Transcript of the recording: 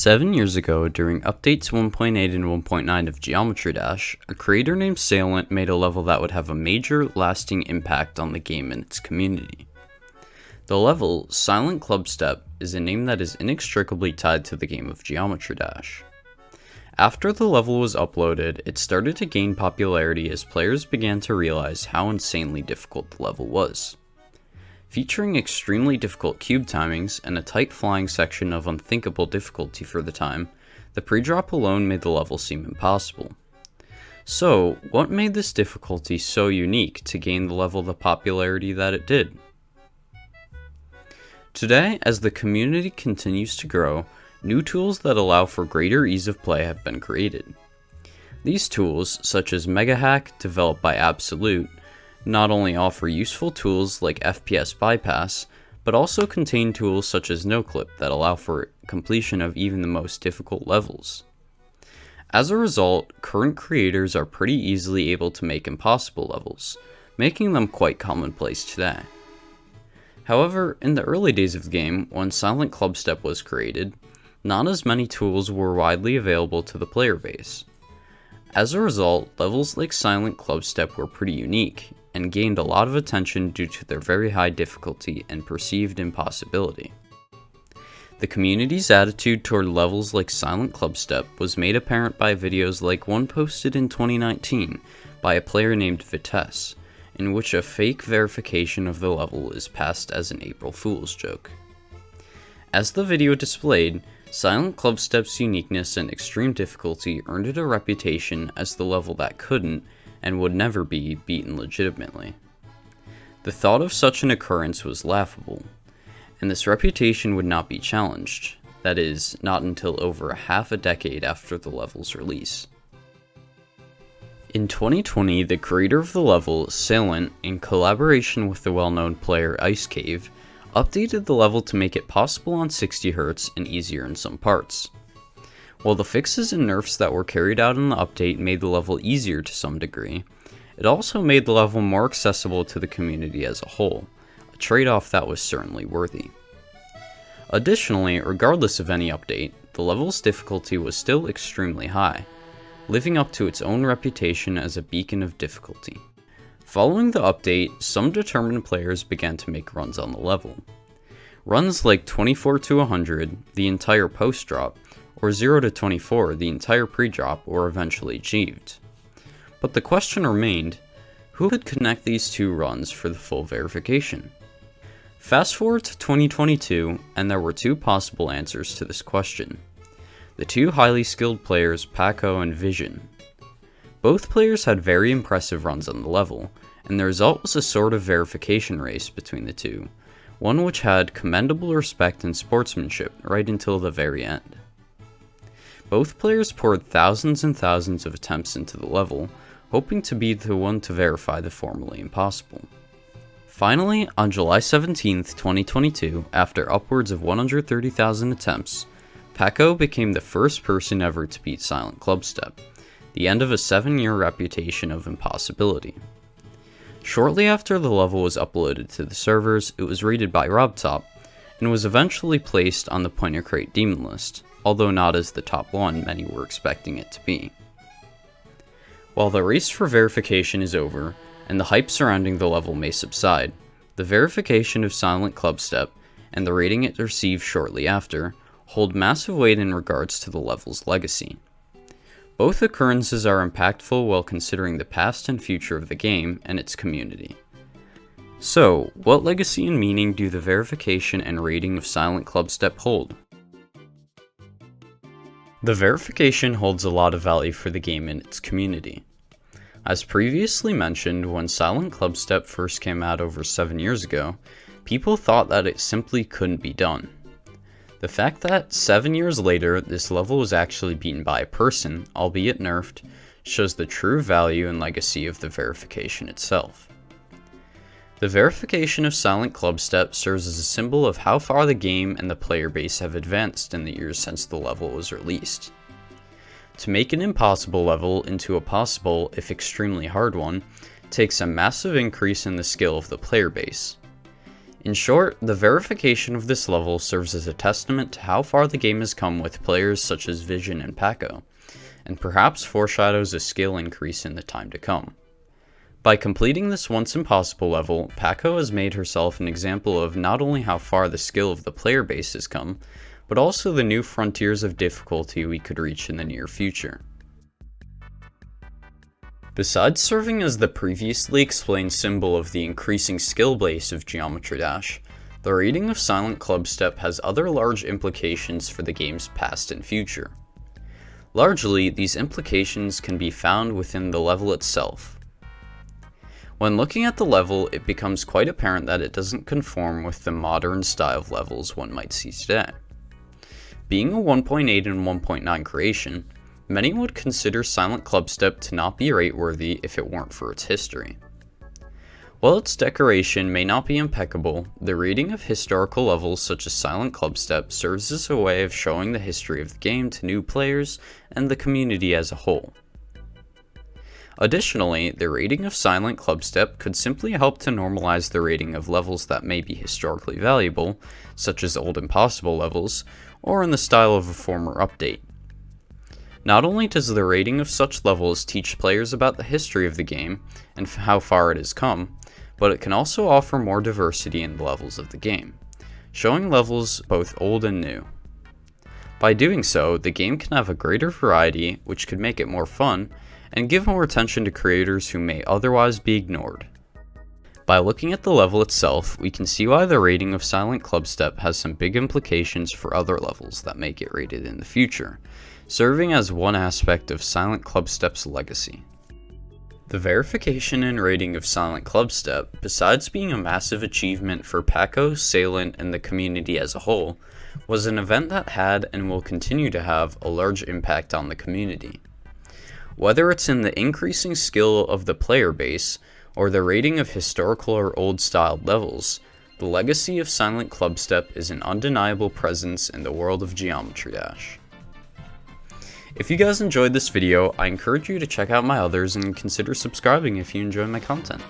7 years ago, during updates 1.8 and 1.9 of Geometry Dash, a creator named Sailent made a level that would have a major, lasting impact on the game and its community. The level, Silent Clubstep, is a name that is inextricably tied to the game of Geometry Dash. After the level was uploaded, it started to gain popularity as players began to realize how insanely difficult the level was. Featuring extremely difficult cube timings and a tight flying section of unthinkable difficulty for the time, the pre-drop alone made the level seem impossible. So, what made this difficulty so unique to gain the level the popularity that it did? Today, as the community continues to grow, new tools that allow for greater ease of play have been created. These tools, such as MegaHack, developed by Absolute, not only offer useful tools like FPS bypass, but also contain tools such as NoClip that allow for completion of even the most difficult levels. As a result, current creators are pretty easily able to make impossible levels, making them quite commonplace today. However, in the early days of the game, when Silent Clubstep was created, not as many tools were widely available to the player base. As a result, levels like Silent Clubstep were pretty unique, and gained a lot of attention due to their very high difficulty and perceived impossibility. The community's attitude toward levels like Silent Clubstep was made apparent by videos like one posted in 2019 by a player named Vitesse, in which a fake verification of the level is passed as an April Fool's joke. As the video displayed, Silent Clubstep's uniqueness and extreme difficulty earned it a reputation as the level that couldn't, and would never be, beaten legitimately. The thought of such an occurrence was laughable, and this reputation would not be challenged, that is, not until over half a decade after the level's release. In 2020, the creator of the level, Sailent, in collaboration with the well-known player Ice Cave, updated the level to make it possible on 60Hz and easier in some parts. While the fixes and nerfs that were carried out in the update made the level easier to some degree, it also made the level more accessible to the community as a whole, a trade-off that was certainly worthy. Additionally, regardless of any update, the level's difficulty was still extremely high, living up to its own reputation as a beacon of difficulty. Following the update, some determined players began to make runs on the level. Runs like 24 to 100, the entire post-drop, or 0 to 24, the entire pre-drop, were eventually achieved. But the question remained, who could connect these two runs for the full verification? Fast forward to 2022, and there were two possible answers to this question. The two highly skilled players, Paco and Vision. Both players had very impressive runs on the level, and the result was a sort of verification race between the two, one which had commendable respect and sportsmanship right until the very end. Both players poured thousands and thousands of attempts into the level, hoping to be the one to verify the formerly impossible. Finally, on July 17, 2022, after upwards of 130,000 attempts, Paco became the first person ever to beat Silent Clubstep, the end of a 7-year reputation of impossibility. Shortly after the level was uploaded to the servers, it was rated by RobTop, and was eventually placed on the Pointer Crate Demon list, although not as the top one many were expecting it to be. While the race for verification is over, and the hype surrounding the level may subside, the verification of Silent Clubstep, and the rating it received shortly after, hold massive weight in regards to the level's legacy. Both occurrences are impactful while considering the past and future of the game and its community. So, what legacy and meaning do the verification and rating of Silent Clubstep hold? The verification holds a lot of value for the game and its community. As previously mentioned, when Silent Clubstep first came out over 7 years ago, people thought that it simply couldn't be done. The fact that 7 years later this level was actually beaten by a person, albeit nerfed, shows the true value and legacy of the verification itself. The verification of Silent Clubstep serves as a symbol of how far the game and the player base have advanced in the years since the level was released. To make an impossible level into a possible, if extremely hard one, takes a massive increase in the skill of the player base. In short, the verification of this level serves as a testament to how far the game has come with players such as Vision and Paco, and perhaps foreshadows a skill increase in the time to come. By completing this once impossible level, Paco has made herself an example of not only how far the skill of the player base has come, but also the new frontiers of difficulty we could reach in the near future. Besides serving as the previously explained symbol of the increasing skill base of Geometry Dash, the rating of Silent Clubstep has other large implications for the game's past and future. Largely, these implications can be found within the level itself. When looking at the level, it becomes quite apparent that it doesn't conform with the modern style of levels one might see today. Being a 1.8 and 1.9 creation, many would consider Silent Clubstep to not be rate-worthy if it weren't for its history. While its decoration may not be impeccable, the rating of historical levels such as Silent Clubstep serves as a way of showing the history of the game to new players and the community as a whole. Additionally, the rating of Silent Clubstep could simply help to normalize the rating of levels that may be historically valuable, such as old impossible levels, or in the style of a former update. Not only does the rating of such levels teach players about the history of the game and how far it has come, but it can also offer more diversity in the levels of the game, showing levels both old and new. By doing so, the game can have a greater variety, which could make it more fun, and give more attention to creators who may otherwise be ignored. By looking at the level itself, we can see why the rating of Silent Clubstep has some big implications for other levels that may get rated in the future, serving as one aspect of Silent Clubstep's legacy. The verification and rating of Silent Clubstep, besides being a massive achievement for Paco, Sailent, and the community as a whole, was an event that had and will continue to have a large impact on the community. Whether it's in the increasing skill of the player base, or the rating of historical or old-styled levels, the legacy of Silent Clubstep is an undeniable presence in the world of Geometry Dash. If you guys enjoyed this video, I encourage you to check out my others and consider subscribing if you enjoy my content.